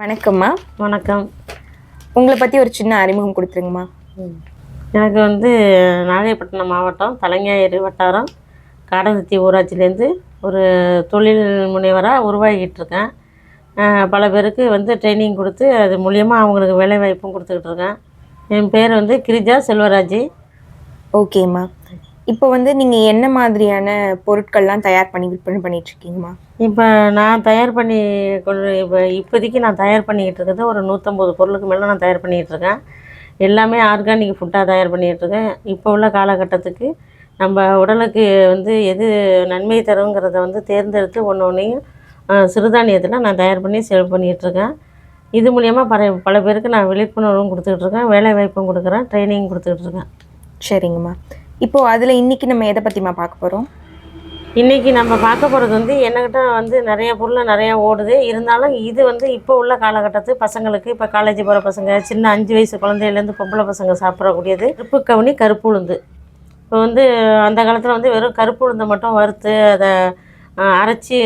வணக்கம்மா. வணக்கம். உங்கள பத்தி ஒரு சின்ன அறிமுகம் குடுத்துருங்கம்மா. எனக்கு நாகைப்பட்டினம் மாவட்டம் தலைஞாயிறு வட்டாரம் காடநத்தி ஊராட்சியிலேருந்து ஒரு தொழில் முனைவராக உருவாகிட்டு இருக்கேன். பல பேருக்கு ட்ரைனிங் கொடுத்து அது மூலியமா அவங்களுக்கு வேலைவாய்ப்பும் கொடுத்துக்கிட்டு இருக்கேன். என் பேர் கிரிஜா செல்வராஜ். ஓகேம்மா. இப்போ நீங்க என்ன மாதிரியான பொருட்கள்லாம் தயார் பண்ணி விற்பனை பண்ணிட்டுருக்கீங்கம்மா? இப்போ நான் தயார் பண்ணி இப்போதைக்கு நான் தயார் பண்ணிக்கிட்டு இருக்கிறது ஒரு 150 பொருளுக்கு மேலே நான் தயார் பண்ணிக்கிட்டு இருக்கேன். எல்லாமே ஆர்கானிக் ஃபுட்டாக தயார் பண்ணிக்கிட்டு இருக்கேன். இப்போ உள்ள காலகட்டத்துக்கு நம்ம உடலுக்கு எது நன்மை தருங்கிறத தேர்ந்தெடுத்து ஒன்றையும் சிறுதானியத்தில் நான் தயார் பண்ணி சேல் பண்ணிகிட்ருக்கேன். இது மூலயமா பல பேருக்கு நான் விழிப்புணர்வும் கொடுத்துக்கிட்ருக்கேன், வேலைவாய்ப்பும் கொடுக்குறேன், ட்ரைனிங் கொடுத்துக்கிட்ருக்கேன். சரிங்கம்மா. இப்போது அதில் இன்றைக்கி நம்ம எதை பற்றிம்மா பார்க்க போகிறோம்? இன்றைக்கி நம்ம பார்க்க போகிறது என்கிட்ட நிறைய பொருள் நிறையா ஓடுது. இருந்தாலும் இது இப்போ உள்ள காலகட்டத்து பசங்களுக்கு, இப்போ காலேஜ் போகிற பசங்க, சின்ன 5 வயசு குழந்தையிலேருந்து பொம்பளை பசங்க சாப்பிடக்கூடியது கருப்பு கவுனி, கருப்பு உளுந்து. இப்போ அந்த காலத்தில் வெறும் கருப்பு உளுந்தை மட்டும் வறுத்து அதை அரைச்சி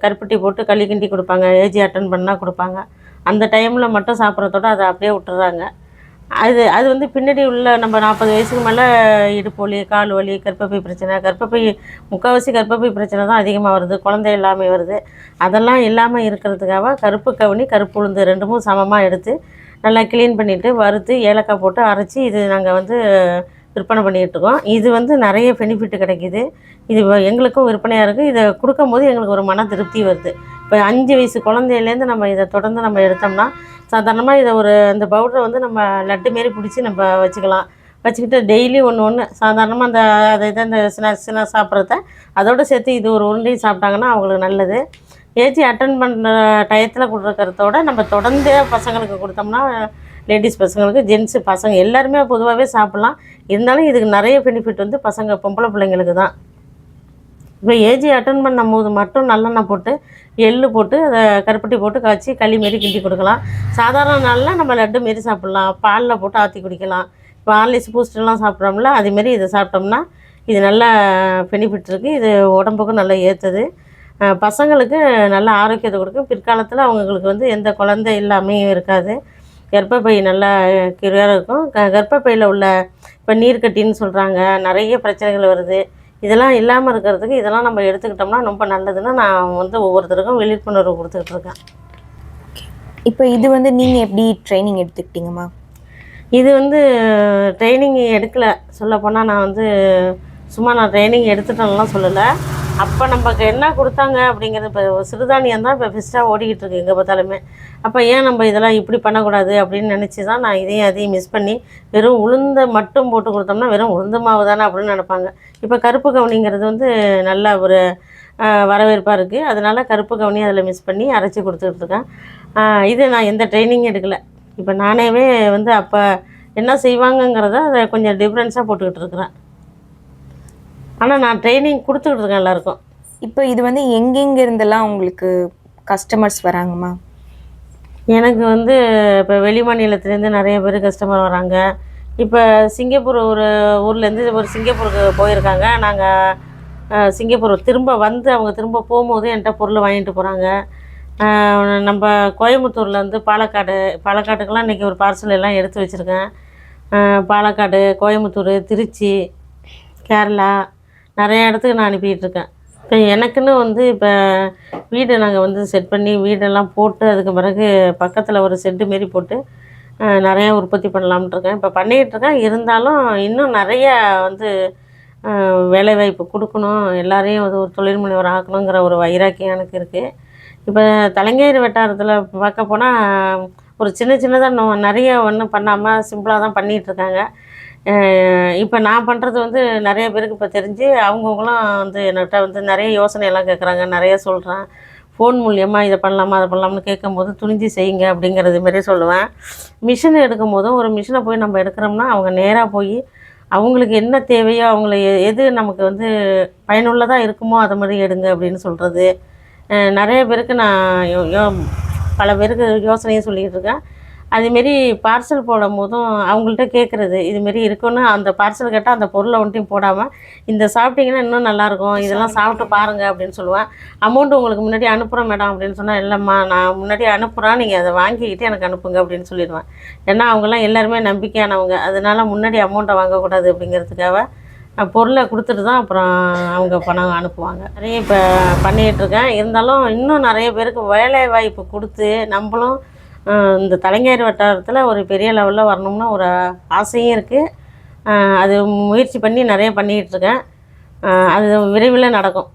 கருப்பட்டி போட்டு களி கிண்டி கொடுப்பாங்க. ஏஜி அட்டன் பண்ணால் கொடுப்பாங்க. அந்த டைமில் மட்டும் சாப்பிட்றதோட அதை அப்படியே விட்டுறாங்க. அது பின்னாடி உள்ள நம்ம 40 வயசுக்கு மேலே இடுப்பு வலி, கால் வலி, கர்ப்பப்பை பிரச்சனை, முக்கால்வாசி கர்ப்பப்பை பிரச்சனை தான் அதிகமாக வருது, குழந்தை இல்லாமல் வருது. அதெல்லாம் இல்லாமல் இருக்கிறதுக்காக கருப்பு கவுனி, கருப்பு உளுந்து 2மும் சமமாக எடுத்து நல்லா க்ளீன் பண்ணிவிட்டு வறுத்து ஏலக்காய் போட்டு அரைச்சி இது நாங்கள் விற்பனை பண்ணிகிட்ருக்கோம். இது நிறைய பெனிஃபிட் கிடைக்கிது. இது எங்களுக்கும் விற்பனையாக இருக்குது. இதை கொடுக்கும்போது எங்களுக்கு ஒரு மன திருப்தி வருது. இப்போ 5 வயசு குழந்தையிலேருந்து நம்ம இதை தொடர்ந்து நம்ம எடுத்தோம்னா சாதாரணமாக இதை அந்த பவுடரை நம்ம லட்டு மாரி பிடிச்சி நம்ம வச்சுக்கலாம். வச்சுக்கிட்டு டெய்லி ஒன்று சாதாரணமாக அந்த ஸ்நாக்ஸ் சாப்பிட்றத அதோடு சேர்த்து இது ஒரு உருண்டையும் சாப்பிட்டாங்கன்னா அவங்களுக்கு நல்லது. ஏஜி அட்டன் பண்ணுற டயத்தில் கொடுக்குறதோட நம்ம தொடர்ந்து பசங்களுக்கு கொடுத்தோம்னா, லேடிஸ் பசங்களுக்கு, ஜென்ஸு பசங்க எல்லாருமே பொதுவாகவே சாப்பிட்லாம். இருந்தாலும் இதுக்கு நிறைய பெனிஃபிட் பசங்க பொம்பளை பிள்ளைங்களுக்கு தான். இப்போ ஏஜி அட்டன் பண்ணும்போது மட்டும் நல்லெண்ணெய் போட்டு எள்ளு போட்டு அதை கருப்பட்டி போட்டு காய்ச்சி களி மாரி கிண்டி கொடுக்கலாம். சாதாரண நாளில் நம்ம லட்டு மாரி சாப்பிட்லாம், பாலில் போட்டு ஆற்றி குடிக்கலாம். இப்போ ஹார்லிக்ஸ் பூஸ்ட்லாம் சாப்பிட்றோம்ல, அதுமாரி இதை சாப்பிட்டோம்னா இது நல்ல பெனிஃபிட் இருக்குது. இது உடம்புக்கும் நல்லா ஏற்றுது. பசங்களுக்கு நல்ல ஆரோக்கியத்தை கொடுக்கும். பிற்காலத்தில் அவங்களுக்கு எந்த குழந்தை இல்லாமையும் இருக்காது. கர்ப்பப்பை நல்லா கிளியராக இருக்கும். கர்ப்பப்பையில் உள்ள இப்போ நீர்க்கட்டின்னு சொல்கிறாங்க, நிறைய பிரச்சனைகள் வருது. இதெல்லாம் இல்லாமல் இருக்கிறதுக்கு இதெல்லாம் நம்ம எடுத்துக்கிட்டோம்னா ரொம்ப நல்லதுன்னு நான் ஒவ்வொருத்தருக்கும் விழிப்புணர்வு கொடுத்துக்கிட்டு இருக்கேன். இப்போ இது நீங்கள் எப்படி ட்ரைனிங் எடுத்துக்கிட்டீங்கம்மா? இது ட்ரைனிங் எடுக்கலை. சொல்லப்போனால் நான் சும்மா நான் ட்ரைனிங் எடுத்துட்டேன்லாம் சொல்லலை. அப்போ நமக்கு என்ன கொடுத்தாங்க அப்படிங்கிறது, இப்போ சிறுதானியம் தான் இப்போ பெஸ்ட்டாக ஓடிக்கிட்டு இருக்கு எங்கே பார்த்தாலுமே. அப்போ ஏன் நம்ம இதெல்லாம் இப்படி பண்ணக்கூடாது அப்படின்னு நினச்சி தான் நான் அதையும் மிஸ் பண்ணி வெறும் உளுந்தை மட்டும் போட்டு கொடுத்தோம்னா வெறும் உளுந்து மாவு தானே அப்படின்னு நினைப்பாங்க. இப்போ கருப்பு கவுனிங்கிறது நல்ல ஒரு வரவேற்பாக இருக்குது. அதனால் கருப்பு கவுனி அதில் மிஸ் பண்ணி அரைச்சி கொடுத்துட்ருக்கேன். இது நான் எந்த ட்ரைனிங்கும் எடுக்கலை. இப்போ நானேவே அப்போ என்ன செய்வாங்கங்கிறத அதை கொஞ்சம் டிஃப்ரென்ஸாக போட்டுக்கிட்டு இருக்கிறேன். ஆனால் நான் ட்ரைனிங் கொடுத்துக்கிட்டு இருக்கேன் எல்லாருக்கும். இப்போ இது எங்கெங்கே இருந்தெல்லாம் உங்களுக்கு கஸ்டமர்ஸ் வராங்கம்மா? எனக்கு இப்போ வெளி மாநிலத்துலேருந்து நிறைய பேர் கஸ்டமர் வராங்க. இப்போ சிங்கப்பூர் ஒரு ஊர்லேருந்து ஒரு சிங்கப்பூருக்கு போயிருக்காங்க. நாங்கள் சிங்கப்பூர் திரும்ப அவங்க திரும்ப போகும்போது என்கிட்ட பொருள் வாங்கிட்டு போகிறாங்க. நம்ம கோயம்புத்தூர்லேருந்து பாலக்காட்டுக்கெல்லாம் இன்றைக்கி ஒரு பார்சல் எல்லாம் எடுத்து வச்சுருக்கேன். பாலக்காடு, கோயம்புத்தூர், திருச்சி, கேரளா நிறையா இடத்துக்கு நான் அனுப்பிகிட்ருக்கேன். இப்போ எனக்குன்னு இப்போ வீடு நாங்கள் செட் பண்ணி வீடெல்லாம் போட்டு அதுக்கு பிறகு பக்கத்தில் ஒரு செட்டு மாரி போட்டு நிறையா உற்பத்தி பண்ணலாம்ன்ட்ருக்கேன். இப்போ பண்ணிக்கிட்டுருக்கேன். இருந்தாலும் இன்னும் நிறையா வேலைவாய்ப்பு கொடுக்கணும், எல்லாரையும் ஒரு தொழில் முனைவர் ஆக்கணுங்கிற ஒரு வைராக்கியம் எனக்கு இருக்குது. இப்போ தலைஞாயிறு வட்டாரத்தில் பார்க்க போனால் ஒரு சின்னதாக நிறைய ஒன்றும் பண்ணாமல் சிம்பிளாக தான் பண்ணிகிட்ருக்காங்க. இப்போ நான் பண்ணுறது நிறைய பேருக்கு இப்போ தெரிஞ்சு அவங்கவுங்களும் என்கிட்ட நிறைய யோசனையெல்லாம் கேட்குறாங்க, நிறைய சொல்கிறேன். ஃபோன் மூலியமா இதை பண்ணலாமா அதை பண்ணலாம்னு கேட்கும்போது துணிஞ்சு செய்யுங்க அப்படிங்கிறது மாரி சொல்லுவேன். மிஷின் எடுக்கும் போதும் ஒரு மிஷினை போய் நம்ம எடுக்கிறோம்னா அவங்க நேராக போய் அவங்களுக்கு என்ன தேவையோ அவங்கள எது நமக்கு பயனுள்ளதாக இருக்குமோ அதை மாதிரி எடுங்க அப்படின்னு சொல்கிறது. நிறைய பேருக்கு நான் பல பேருக்கு யோசனையும் சொல்லிகிட்டு இருக்கேன். அதுமாரி பார்சல் போடும்போதும் அவங்கள்ட்ட கேட்குறது, இதுமாரி இருக்குன்னு அந்த பார்சல் கேட்டால் அந்த பொருளை ஒன்றையும் போடாமல், இந்த சாப்பிட்டீங்கன்னா இன்னும் நல்லாயிருக்கும், இதெல்லாம் சாப்பிட்டு பாருங்கள் அப்படின்னு சொல்லுவேன். அமௌண்ட் உங்களுக்கு முன்னாடி அனுப்புகிறேன் மேடம் அப்படின்னு சொன்னால், இல்லைம்மா நான் முன்னாடி அனுப்புகிறேன், நீங்கள் அதை வாங்கிக்கிட்டு எனக்கு அனுப்புங்க அப்படின்னு சொல்லிடுவேன். ஏன்னா அவங்கெல்லாம் எல்லாருமே நம்பிக்கையானவங்க, அதனால் முன்னாடி அமௌண்ட்டை வாங்கக்கூடாது அப்படிங்கிறதுக்காக பொருளை கொடுத்துட்டு தான் அப்புறம் அவங்க பணம் அனுப்புவாங்க. நிறைய இப்போ பண்ணிகிட்ருக்கேன். இருந்தாலும் இன்னும் நிறைய பேருக்கு வேலை வாய்ப்பு கொடுத்து நம்மளும் இந்த தலைஞர் வட்டாரத்தில் ஒரு பெரிய லெவலில் வரணும்னு ஒரு ஆசையும் இருக்குது. அது முயற்சி பண்ணி நிறைய பண்ணிகிட்ருக்கேன். அது விரைவில் நடக்கும்.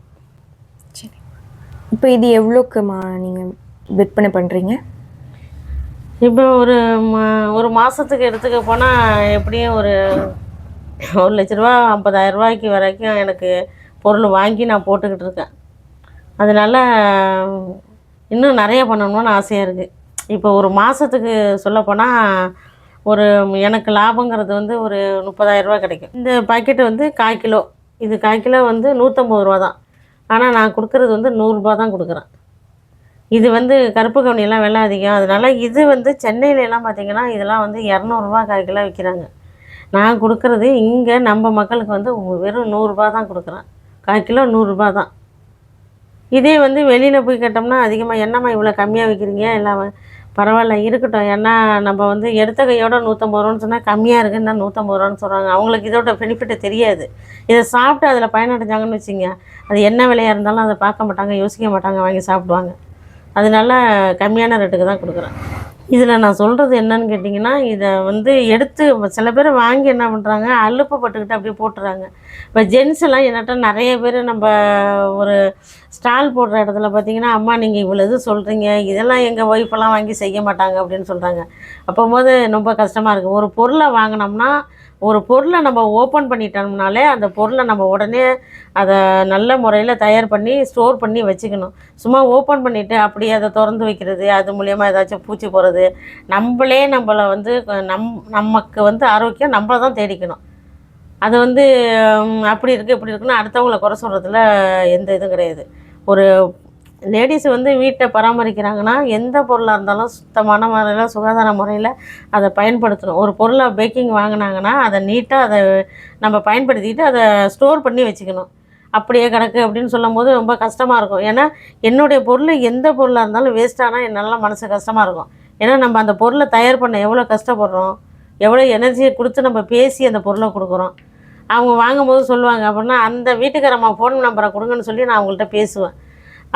சரி. இப்போ இது எவ்வளோக்குமா நீங்கள் விற்பனை பண்ணுறீங்க? இப்போ ஒரு மாதத்துக்கு எடுத்துக்க போனால் எப்படியும் ஒரு 1,00,000 ரூபா 50,000 ரூபாய்க்கு வரைக்கும் எனக்கு பொருள் வாங்கி நான் போட்டுக்கிட்டு இருக்கேன். அதனால் இன்னும் நிறைய பண்ணணும்னு ஆசையாக இருக்குது. இப்போ ஒரு மாதத்துக்கு சொல்லப்போனால் ஒரு எனக்கு லாபங்கிறது வந்து ஒரு 30,000 ரூபா கிடைக்கும். இந்த பாக்கெட்டு வந்து 1/4 கிலோ, இது 1/4 கிலோ வந்து 150 ரூபா தான். ஆனால் நான் கொடுக்குறது வந்து 100 ரூபா தான் கொடுக்குறேன். இது வந்து கருப்பு கவுனியெல்லாம் விலை அதிகம். அதனால் இது வந்து சென்னையிலலாம் பார்த்திங்கன்னா இதெல்லாம் வந்து 200 ரூபா 1/4 கிலோ விற்கிறாங்க. நான் கொடுக்குறது இங்கே நம்ம மக்களுக்கு வந்து வெறும் 100 ரூபா தான் கொடுக்குறேன். 1/4 கிலோ 100 ரூபா தான். இதே வந்து வெளியில் போய் கேட்டோம்னா அதிகமாக, என்னம்மா இவ்வளோ கம்மியாக விற்கிறீங்க, இல்லை பரவாயில்ல இருக்கட்டும், ஏன்னா நம்ம வந்து எடுத்த கையோட 150 ரூபான்னு சொன்னால் கம்மியாக இருக்குன்னா 150 ரூபான்னு சொல்கிறாங்க. அவங்களுக்கு இதோட பெனிஃபிட்டு தெரியாது. இதை சாப்பிட்டு அதில் பயனடைஞ்சாங்கன்னு வச்சுங்க, அது என்ன விலையாக இருந்தாலும் அதை பார்க்க மாட்டாங்க, யோசிக்க மாட்டாங்க, வாங்கி சாப்பிடுவாங்க. அதனால கம்மியான ரேட்டுக்கு தான் கொடுக்குறேன். இதில் நான் சொல்கிறது என்னன்னு கேட்டிங்கன்னா, இதை வந்து எடுத்து சில பேர் வாங்கி என்ன பண்ணுறாங்க, அலுப்பு பட்டுக்கிட்டு அப்படியே போட்டுறாங்க. இப்போ ஜென்ஸ் எல்லாம் என்னட்ட நிறைய பேர் நம்ம ஒரு ஸ்டால் போடுற இடத்துல பார்த்திங்கன்னா, அம்மா நீங்கள் இவ்வளோ இது சொல்கிறீங்க, இதெல்லாம் எங்கள் ஒய்ஃபெல்லாம் வாங்கி செய்ய மாட்டாங்க அப்படின்னு சொல்கிறாங்க. அப்போது ரொம்ப கஷ்டமாக இருக்குது. ஒரு பொருளை வாங்கினோம்னா, ஒரு பொருளை நம்ம ஓப்பன் பண்ணிட்டோம்னாலே அந்த பொருளை நம்ம உடனே அதை நல்ல முறையில் தயார் பண்ணி ஸ்டோர் பண்ணி வச்சுக்கணும். சும்மா ஓப்பன் பண்ணிவிட்டு அப்படியே அதை திறந்து வைக்கிறது, அது மூலயமா ஏதாச்சும் பூச்சி போகிறது, நம்மளை வந்து நமக்கு வந்து ஆரோக்கியம் நம்மளை தான் தேடிக்கணும். அது வந்து அப்படி இருக்குது இப்படி இருக்குன்னு அடுத்தவங்களை குறை சொல்கிறதுல எந்த இதுவும் கிடையாது. ஒரு லேடிஸ் வந்து வீட்டை பராமரிக்கிறாங்கன்னா எந்த பொருளாக இருந்தாலும் சுத்தமான முறையில் சுகாதார முறையில் அதை பயன்படுத்தணும். ஒரு பொருளை பேக்கிங் வாங்கினாங்கன்னா அதை நீட்டாக அதை நம்ம பயன்படுத்திக்கிட்டு அதை ஸ்டோர் பண்ணி வச்சுக்கணும். அப்படியே கிடக்கு அப்படின்னு சொல்லும்போது ரொம்ப கஷ்டமாக இருக்கும். ஏன்னா என்னுடைய பொருள் எந்த பொருளாக இருந்தாலும் வேஸ்ட்டானால் என்னால் மனசு கஷ்டமாக இருக்கும். ஏன்னா நம்ம அந்த பொருளை தயார் பண்ண எவ்வளோ கஷ்டப்படுறோம், எவ்வளோ எனர்ஜியை கொடுத்து நம்ம பேசி அந்த பொருளை கொடுக்குறோம். அவங்க வாங்கும்போது சொல்லுவாங்க, அப்படின்னா அந்த வீட்டுக்காரம்மா ஃபோன் நம்பரை கொடுங்கன்னு சொல்லி நான் அவங்கள்ட்ட பேசுவேன்.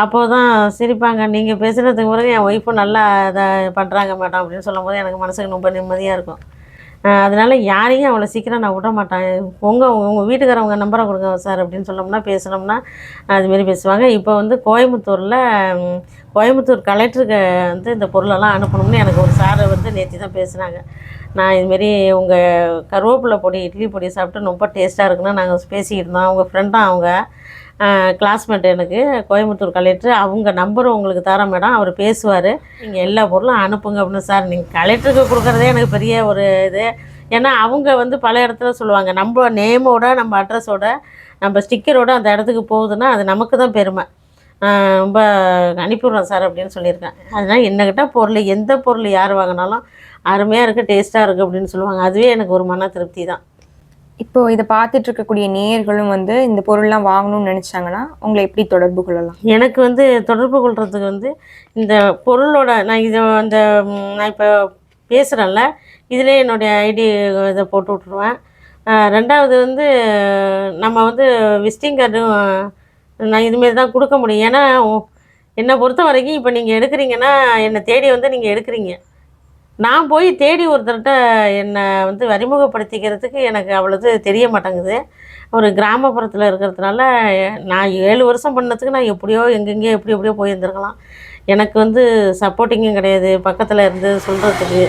அப்போது தான் சிரிப்பாங்க, நீங்கள் பேசுகிறதுக்கு பிறகு என் ஒய்ஃபும் நல்லா இதை பண்ணுறாங்க மேடம் அப்படின்னு சொல்லும்போது எனக்கு மனசுக்கு ரொம்ப நிம்மதியாக இருக்கும். அதனால் யாரையும் அவ்வளோ சீக்கிரம் நான் விட மாட்டேன். உங்கள் வீட்டுக்காரவங்க நம்பரை கொடுங்க சார் அப்படின்னு சொன்னோம்னா பேசினோம்னா அதுமாரி பேசுவாங்க. இப்போ வந்து கோயம்புத்தூர் கலெக்டருக்கு வந்து இந்த பொருளெல்லாம் அனுப்பணும்னு எனக்கு ஒரு சாரை வந்து நேற்று தான் பேசுனாங்க. நான் இதுமாரி உங்கள் கருவேப்பிலை பொடி இட்லி பொடி சாப்பிட்டு ரொம்ப டேஸ்ட்டாக இருக்குன்னு நாங்கள் பேசிக்கிட்டு இருந்தோம். அவங்க ஃப்ரெண்டாக அவங்க கிளாஸ்மேட் எனக்கு கோயம்புத்தூர் கலெக்டர், அவங்க நம்பரும் உங்களுக்கு தரேன் மேடம், அவர் பேசுவார், நீங்கள் எல்லா பொருளும் அனுப்புங்க அப்படின்னு. சார் நீங்கள் கலெக்டருக்கு கொடுக்குறதே எனக்கு பெரிய ஒரு இது. ஏன்னா அவங்க வந்து பல இடத்துல சொல்லுவாங்க, நம்ம நேமோட நம்ம அட்ரஸோட நம்ம ஸ்டிக்கரோட அந்த இடத்துக்கு போகுதுன்னா அது நமக்கு தான் பெருமை. ரொம்ப அனுப்பிவிட்றோம் சார் அப்படின்னு சொல்லியிருக்கேன். அதனால் என்னக்கிட்ட பொருள் எந்த பொருள் யார் வாங்கினாலும் அருமையாக இருக்குது, டேஸ்ட்டாக இருக்குது அப்படின்னு சொல்லுவாங்க. அதுவே எனக்கு ஒரு மன திருப்தி தான். இப்போ இதை பார்த்துட்டு இருக்கக்கூடிய நேயர்களும் வந்து இந்த பொருள்லாம் வாங்கணும்னு நினச்சாங்கன்னா உங்களை எப்படி தொடர்பு கொள்ளலாம்? எனக்கு வந்து தொடர்பு கொள்கிறதுக்கு வந்து இந்த பொருளோட நான் நான் இப்போ பேசுகிறேன்ல, இதிலே என்னுடைய ஐடி இதை போட்டு விட்ருவேன். ரெண்டாவது வந்து நம்ம வந்து விசிட்டிங் கார்டும் நான் இதுமாரி தான் கொடுக்க முடியும். ஏன்னா என்னை பொறுத்த வரைக்கும் இப்போ நீங்கள் எடுக்கிறீங்கன்னா என்னை தேடி வந்து நீங்கள் எடுக்கிறீங்க. நான் போய் தேடி ஒருத்தர்கிட்ட என்னை வந்து அறிமுகப்படுத்திக்கிறதுக்கு எனக்கு அவ்வளோது தெரிய மாட்டேங்குது. ஒரு கிராமப்புறத்தில் இருக்கிறதுனால நான் 7 வருஷம் பண்ணதுக்கு நான் எப்படியோ எங்கெங்கேயோ எப்படியோ போயிருந்துருக்கலாம். எனக்கு வந்து சப்போர்ட்டிங்கும் கிடையாது, பக்கத்தில் இருந்து சொல்கிறதுக்கு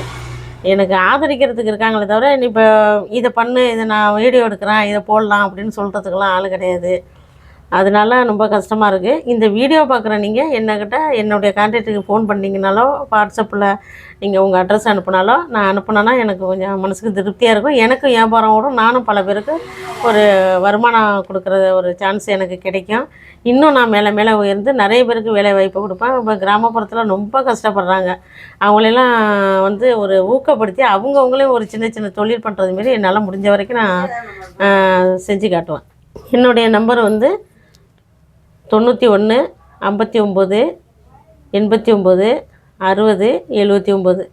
எனக்கு ஆதரிக்கிறதுக்கு இருக்காங்களே தவிர, நீ இப்போ இதை பண்ணு, இதை நான் வீடியோ எடுக்கிறேன், இதை போடலாம் அப்படின்னு சொல்கிறதுக்கெல்லாம் ஆள் கிடையாது. அதனால ரொம்ப கஷ்டமாக இருக்குது. இந்த வீடியோ பார்க்குற நீங்கள் என்கிட்ட என்னுடைய கான்டாக்ட்டுக்கு ஃபோன் பண்ணிங்கனாலோ வாட்ஸ்அப்பில் நீங்கள் உங்கள் அட்ரஸ் அனுப்புனாலோ நான் அனுப்புனேன்னா எனக்கு கொஞ்சம் மனசுக்கு திருப்தியாக இருக்கும். எனக்கும் வியாபாரம் ஓடும், நானும் பல பேருக்கு ஒரு வருமானம் கொடுக்குற ஒரு சான்ஸ் எனக்கு கிடைக்கும். இன்னும் நான் மேலே மேலே உயர்ந்து நிறைய பேருக்கு வேலை வாய்ப்பு கொடுப்பேன். இப்போ கிராமப்புறத்தில் ரொம்ப கஷ்டப்படுறாங்க. அவங்களெல்லாம் வந்து ஒரு ஊக்கப்படுத்தி அவங்கவுங்களே ஒரு சின்ன சின்ன தொழில் பண்ணுறது மாரி என்னால் முடிஞ்ச வரைக்கும் நான் செஞ்சு காட்டுவேன். என்னுடைய நம்பர் வந்து 91 59 89 60 79.